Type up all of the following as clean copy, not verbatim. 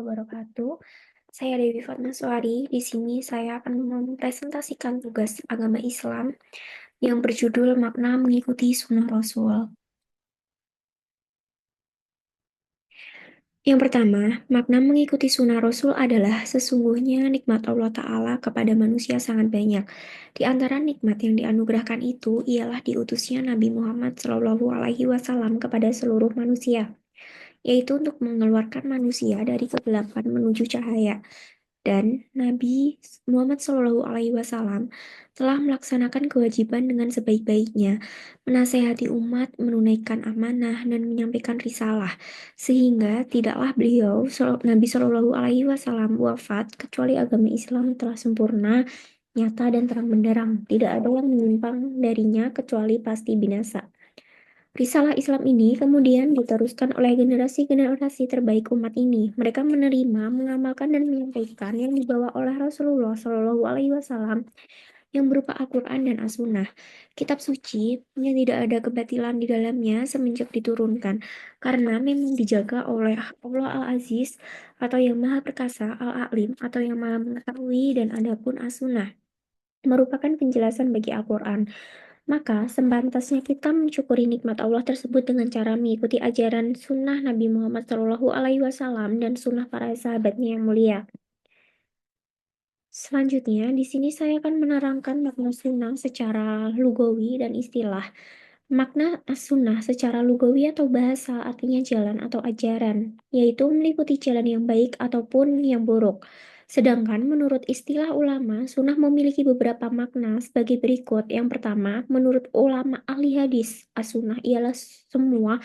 wabarakatuh. Saya Dewi Fatmaswari. Di sini saya akan mempresentasikan tugas agama Islam yang berjudul Makna Mengikuti Sunnah Rasul. Yang pertama, makna mengikuti sunnah Rasul adalah sesungguhnya nikmat Allah Ta'ala kepada manusia sangat banyak. Di antara nikmat yang dianugerahkan itu ialah diutusnya Nabi Muhammad SAW kepada seluruh manusia, yaitu untuk mengeluarkan manusia dari kegelapan menuju cahaya. Dan Nabi Muhammad SAW telah melaksanakan kewajiban dengan sebaik-baiknya, menasehati umat, menunaikan amanah, dan menyampaikan risalah, sehingga tidaklah Nabi SAW wafat kecuali agama Islam telah sempurna, nyata, dan terang benderang. Tidak ada yang menyimpang darinya kecuali pasti binasa. Risalah Islam ini kemudian diteruskan oleh generasi-generasi terbaik umat ini. Mereka menerima, mengamalkan, dan menyampaikan yang dibawa oleh Rasulullah Shallallahu Alaihi Wasallam yang berupa Al-Quran dan As-Sunnah. Kitab suci yang tidak ada kebatilan di dalamnya semenjak diturunkan, karena memang dijaga oleh Allah Al-Aziz atau yang Maha Perkasa, Al-Alim atau yang Maha Mengetahui, dan adapun As-Sunnah merupakan penjelasan bagi Al-Quran. Maka, sepantasnya kita mensyukuri nikmat Allah tersebut dengan cara mengikuti ajaran sunnah Nabi Muhammad SAW dan sunnah para sahabatnya yang mulia. Selanjutnya, di sini saya akan menerangkan makna sunnah secara lugawi dan istilah. Makna as-sunnah secara lugawi atau bahasa artinya jalan atau ajaran, yaitu meliputi jalan yang baik ataupun yang buruk. Sedangkan menurut istilah ulama, sunnah memiliki beberapa makna sebagai berikut. Yang pertama, menurut ulama ahli hadis, as-sunnah ialah semua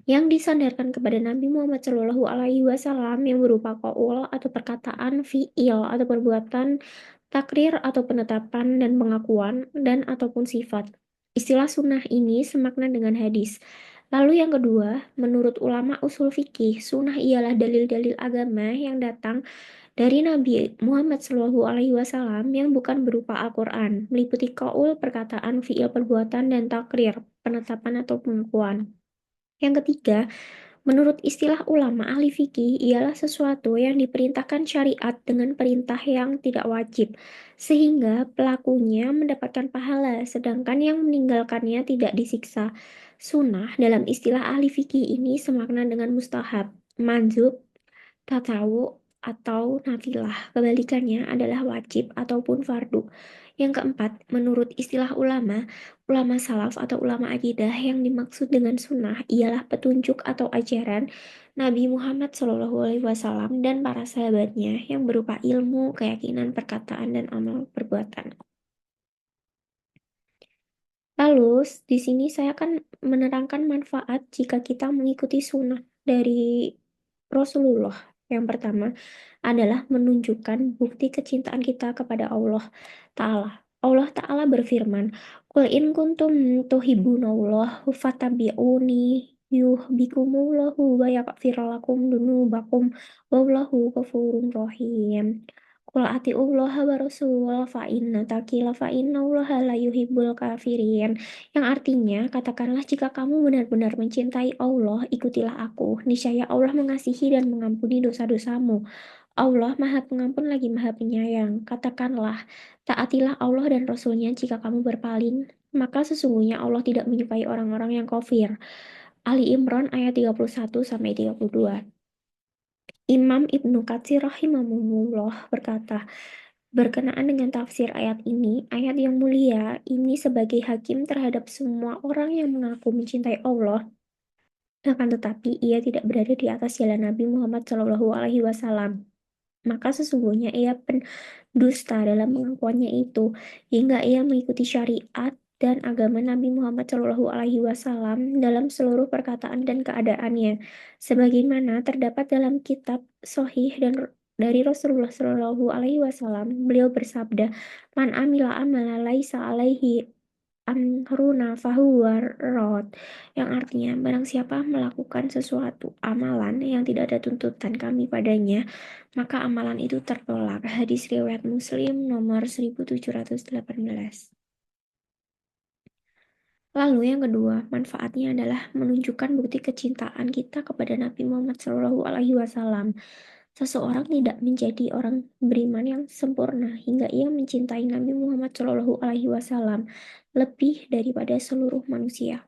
yang disandarkan kepada Nabi Muhammad Shallallahu Alaihi Wasallam yang berupa qaul atau perkataan, fiil atau perbuatan, takrir atau penetapan dan pengakuan, dan ataupun sifat. Istilah sunnah ini semakna dengan hadis. Lalu yang kedua, menurut ulama usul fikih, sunnah ialah dalil-dalil agama yang datang dari Nabi Muhammad SAW yang bukan berupa Al-Quran, meliputi qaul, perkataan, fiil, perbuatan, dan takrir, penetapan atau pengakuan. Yang ketiga, menurut istilah ulama ahli fikih ialah sesuatu yang diperintahkan syariat dengan perintah yang tidak wajib, sehingga pelakunya mendapatkan pahala, sedangkan yang meninggalkannya tidak disiksa. Sunnah dalam istilah ahli fikih ini semakna dengan mustahab, manzub, tatawu, atau nafilah. Kebalikannya adalah wajib ataupun fardu. Yang keempat, menurut istilah ulama salaf atau ulama akidah yang dimaksud dengan sunnah ialah petunjuk atau ajaran Nabi Muhammad SAW dan para sahabatnya yang berupa ilmu, keyakinan, perkataan, dan amal perbuatan. Lalu, di sini saya akan menerangkan manfaat jika kita mengikuti sunnah dari Rasulullah. Yang pertama adalah menunjukkan bukti kecintaan kita kepada Allah Ta'ala. Allah Ta'ala berfirman, Qul in kuntum tuhibbunallah fattabi'uni yuhbikumullahu wa yaghfir lakum dunubakum wallahu ghafurur rahim. Qul atiullaha wa rasul fa inna takila fa innallaha la yuhibbul kafirin. Yang artinya, katakanlah jika kamu benar-benar mencintai Allah, ikutilah aku. Niscaya Allah mengasihi dan mengampuni dosa-dosamu. Allah Maha Pengampun lagi Maha Penyayang. Katakanlah, taatilah Allah dan Rasulnya jika kamu berpaling. Maka sesungguhnya Allah tidak menyukai orang-orang yang kafir. Ali Imran ayat 31-32. Imam Ibnu Katsir rahimahullah berkata, berkenaan dengan tafsir ayat ini, ayat yang mulia ini sebagai hakim terhadap semua orang yang mengaku mencintai Allah, akan tetapi ia tidak berada di atas jalan Nabi Muhammad SAW. Maka sesungguhnya ia pendusta dalam pengakuannya itu, hingga ia mengikuti syariat dan agama Nabi Muhammad SAW dalam seluruh perkataan dan keadaannya, sebagaimana terdapat dalam kitab Sahih dan dari Rasulullah SAW. Beliau bersabda, "Man amila amala laisa alaihi amruna fahuwa rad," yang artinya barang siapa melakukan sesuatu amalan yang tidak ada tuntutan kami padanya, maka amalan itu tertolak. Hadis riwayat Muslim nomor 1718. Lalu yang kedua, manfaatnya adalah menunjukkan bukti kecintaan kita kepada Nabi Muhammad SAW. Seseorang tidak menjadi orang beriman yang sempurna hingga ia mencintai Nabi Muhammad Shallallahu Alaihi Wasallam lebih daripada seluruh manusia.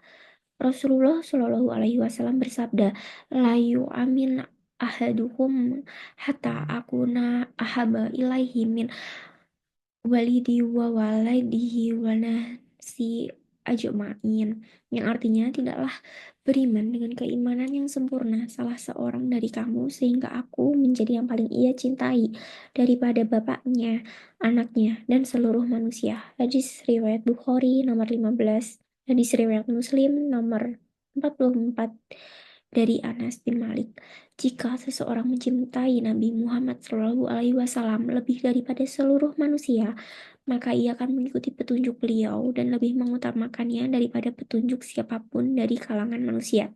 Rasulullah Shallallahu Alaihi Wasallam bersabda, "Layu amin ahadukum hatta akuna ahaba ilaihi min walidi wa waladihi wa nasi ajma'in," yang artinya tidaklah beriman dengan keimanan yang sempurna salah seorang dari kamu sehingga aku menjadi yang paling ia cintai daripada bapaknya, anaknya, dan seluruh manusia. Hadis riwayat Bukhari nomor 15, hadis riwayat Muslim nomor 44 dari Anas bin Malik. Jika seseorang mencintai Nabi Muhammad SAW lebih daripada seluruh manusia, maka ia akan mengikuti petunjuk beliau dan lebih mengutamakannya daripada petunjuk siapapun dari kalangan manusia.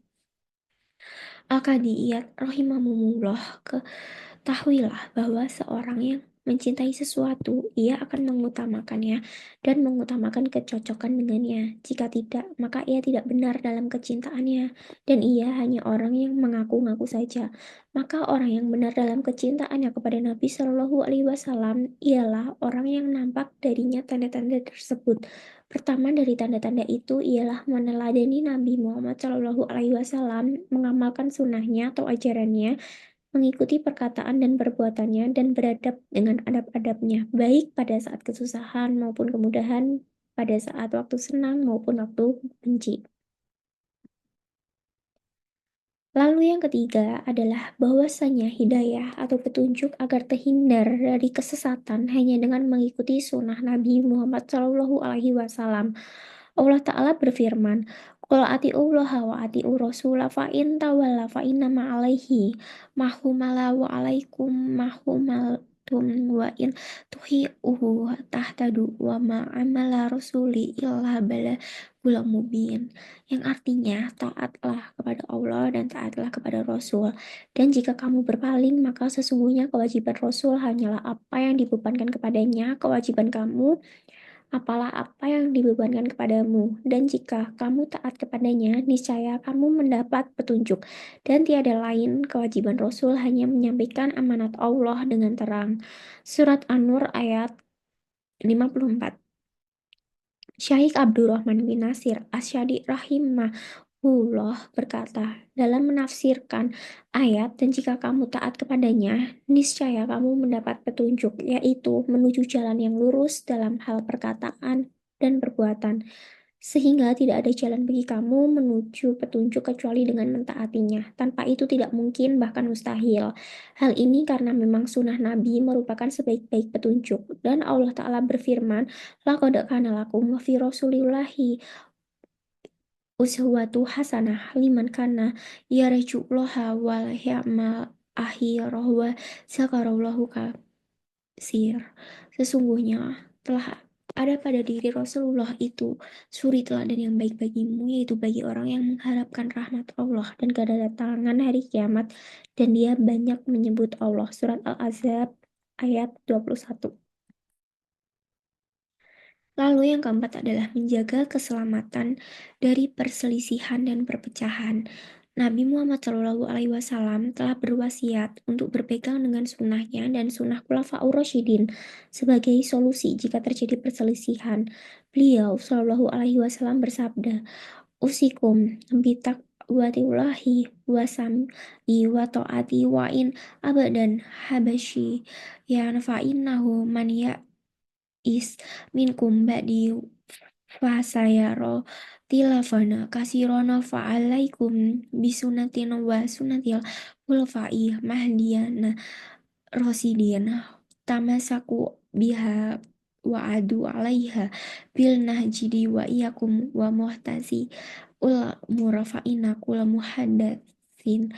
Al-Qadiyat rahimahumullah, ketahuilah bahwa seorang yang mencintai sesuatu, ia akan mengutamakannya dan mengutamakan kecocokan dengannya. Jika tidak, maka ia tidak benar dalam kecintaannya dan ia hanya orang yang mengaku-ngaku saja. Maka orang yang benar dalam kecintaannya kepada Nabi Shallallahu Alaihi Wasallam ialah orang yang nampak darinya tanda-tanda tersebut. Pertama dari tanda-tanda itu ialah meneladani Nabi Muhammad Shallallahu Alaihi Wasallam, mengamalkan sunnahnya atau ajarannya, mengikuti perkataan dan perbuatannya, dan beradab dengan adab-adabnya, baik pada saat kesusahan maupun kemudahan, pada saat waktu senang maupun waktu benci. Lalu yang ketiga adalah bahwasanya hidayah atau petunjuk agar terhindar dari kesesatan hanya dengan mengikuti sunnah Nabi Muhammad Shallallahu Alaihi Wasallam. Allah Ta'ala berfirman, "Qul atiullaha wa atiur rasula fa in tawalla fa innama alaihi mahumala wa alaikum mahumaltum wa in tuhi'uhu tahtadu wa ma amala rasuli illa balagul mubin," yang artinya taatlah kepada Allah dan taatlah kepada Rasul. Dan jika kamu berpaling, maka sesungguhnya kewajiban Rasul hanyalah apa yang dibebankan kepadanya, kewajiban kamu apalah apa yang dibebankan kepadamu, dan jika kamu taat kepadanya, niscaya kamu mendapat petunjuk. Dan tiada lain kewajiban Rasul hanya menyampaikan amanat Allah dengan terang. Surat An-Nur ayat 54. Syekh Abdurrahman bin Nasir Asy'adi rahimahullah berkata dalam menafsirkan ayat, "Dan jika kamu taat kepadanya, niscaya kamu mendapat petunjuk, yaitu menuju jalan yang lurus dalam hal perkataan dan perbuatan, sehingga tidak ada jalan bagi kamu menuju petunjuk kecuali dengan mentaatinya. Tanpa itu tidak mungkin, bahkan mustahil. Hal ini karena memang sunnah Nabi merupakan sebaik-baik petunjuk." Dan Allah Ta'ala berfirman, "Laqad kana lakum fi Rasulillahi uswatu hasanah liman kana yarjullaha wal yawmal akhir wa zakarallahu katsir." Sesungguhnya telah ada pada diri Rasulullah itu suri teladan yang baik bagimu, yaitu bagi orang yang mengharapkan rahmat Allah dan kedatangan hari kiamat, dan dia banyak menyebut Allah. Surat Al-Ahzab ayat 21. Lalu yang keempat adalah menjaga keselamatan dari perselisihan dan perpecahan. Nabi Muhammad SAW telah berwasiat untuk berpegang dengan sunnahnya dan sunnah Khulafaur Rasyidin sebagai solusi jika terjadi perselisihan. Beliau SAW bersabda, "Usikum bitaqwatillahi wa sam'i wa ta'ati wa in abadan habasyi ya fa'innahu man is minkum ba'di fasayaro tilafana kasirona fa'alaikum bisunatin wa sunatil khulafai mahdiyana rosidin tamasaku biha wa adu alaiha bil nahjidi wa iyakum wa muhtasi ul murafa'ina kula muhaddatsin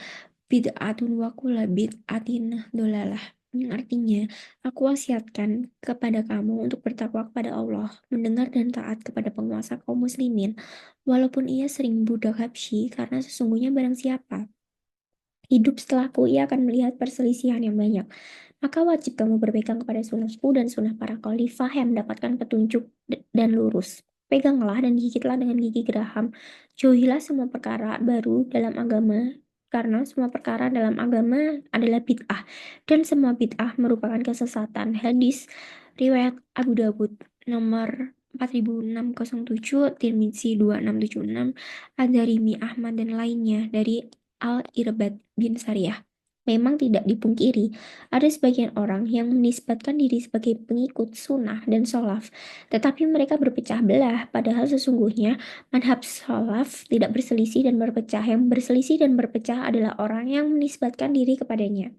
bid'atun wa kula bid'atin dolalah," yang artinya, "Aku wasiatkan kepada kamu untuk bertakwa kepada Allah, mendengar dan taat kepada penguasa kaum muslimin, walaupun ia sering budak Habsyi, karena sesungguhnya barang siapa hidup setelahku, ia akan melihat perselisihan yang banyak. Maka wajib kamu berpegang kepada sunnahku dan sunnah para khalifah yang mendapatkan petunjuk dan lurus. Peganglah dan gigitlah dengan gigi geraham. Jauhilah semua perkara baru dalam agama karena semua perkara dalam agama adalah bid'ah dan semua bid'ah merupakan kesesatan. Hadis riwayat Abu Dawud nomor 4607, Tirmizi 2676, Ad-Darimi, Ahmad dan lainnya dari Al-Irbad bin Sariyah. Memang tidak dipungkiri, ada sebagian orang yang menisbatkan diri sebagai pengikut sunnah dan sholaf, tetapi mereka berpecah belah, padahal sesungguhnya madhab sholaf tidak berselisih dan berpecah. Yang berselisih dan berpecah adalah orang yang menisbatkan diri kepadanya.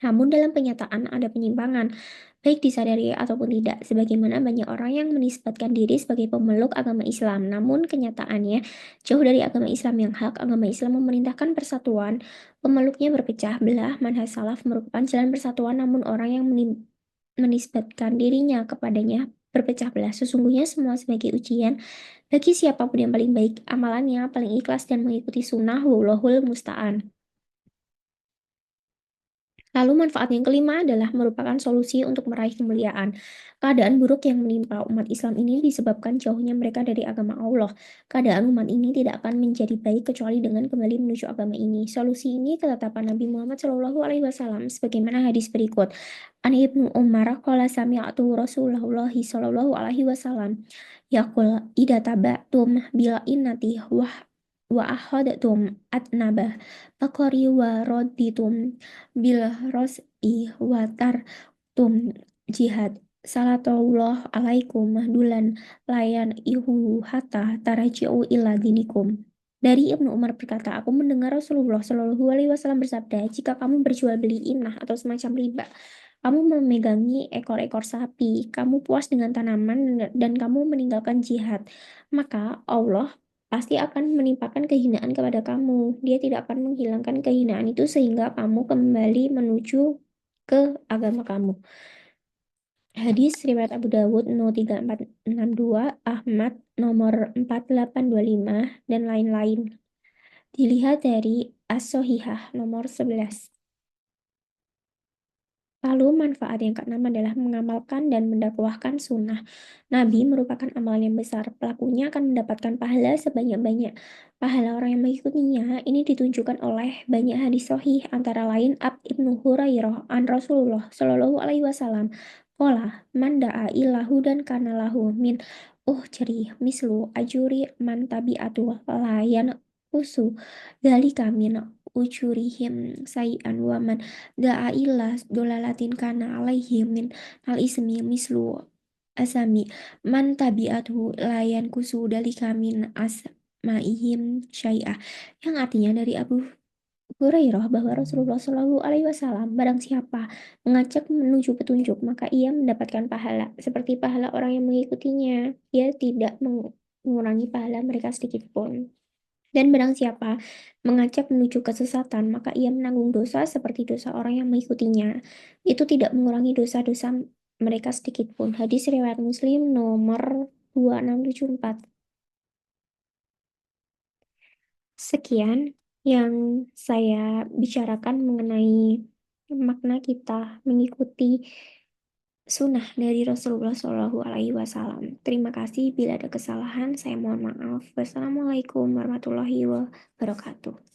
Namun dalam kenyataan ada penyimpangan, baik disadari ataupun tidak, sebagaimana banyak orang yang menisbatkan diri sebagai pemeluk agama Islam. Namun kenyataannya jauh dari agama Islam yang hak. Agama Islam memerintahkan persatuan, pemeluknya berpecah belah. Manhaj salaf merupakan jalan persatuan, namun orang yang menisbatkan dirinya kepadanya berpecah belah. Sesungguhnya semua sebagai ujian bagi siapapun yang paling baik amalannya, paling ikhlas dan mengikuti sunnah, wallahul musta'an. Lalu manfaat yang kelima adalah merupakan solusi untuk meraih kemuliaan. Keadaan buruk yang menimpa umat Islam ini disebabkan jauhnya mereka dari agama Allah. Keadaan umat ini tidak akan menjadi baik kecuali dengan kembali menuju agama ini. Solusi ini ketetapan Nabi Muhammad SAW sebagaimana hadis berikut. An Ibnu Umar qala sami'tu Rasulullah SAW yaqul idza tabatum bil innati wa ahadatum atnabah faqari wa raditum bil ros'i wa tartum jihad salatullah alaikum mahdulan layan ihu hatta taraji'u ila dinikum. Dari Ibnu Umar berkata, aku mendengar Rasulullah Shallallahu Alaihi Wasallam bersabda, jika kamu berjual beli inah atau semacam riba, kamu memegangi ekor-ekor sapi, kamu puas dengan tanaman dan kamu meninggalkan jihad, maka Allah pasti akan menimpakan kehinaan kepada kamu. Dia tidak akan menghilangkan kehinaan itu sehingga kamu kembali menuju ke agama kamu. Hadis riwayat Abu Dawud no 3462, Ahmad nomor 4825 dan lain-lain. Dilihat dari As-Sohihah nomor 11. Lalu manfaat yang keenam adalah mengamalkan dan mendakwahkan sunnah. Nabi merupakan amalan yang besar. Pelakunya akan mendapatkan pahala sebanyak-banyak. Pahala orang yang mengikutinya ini ditunjukkan oleh banyak hadis sahih, antara lain Ibnu Hurairah an Rasulullah Shallallahu Alaihi Wasallam. Qala man da'a ilahu dan kana lahu min ujri mislu ajuri man tabi'atu layan usu dalika min ujurihim sayan wa man da'a ila dolalatin kana alaihi min al ismi mislu asami man tabi'atu layan kusu dalika min asmaihim syai'ah, yang artinya dari Abu Hurairah bahwa Rasulullah Shallallahu Alaihi Wasallam, barang siapa mengajak menuju petunjuk maka ia mendapatkan pahala seperti pahala orang yang mengikutinya. Ia tidak mengurangi pahala mereka sedikit pun. Dan barang siapa mengajak menuju kesesatan, maka ia menanggung dosa seperti dosa orang yang mengikutinya. Itu tidak mengurangi dosa-dosa mereka sedikit pun. Hadis riwayat Muslim nomor 2674. Sekian yang saya bicarakan mengenai makna kita mengikuti sunnah dari Rasulullah Shallallahu Alaihi Wasallam. Terima kasih. Bila ada kesalahan, saya mohon maaf. Wassalamualaikum warahmatullahi wabarakatuh.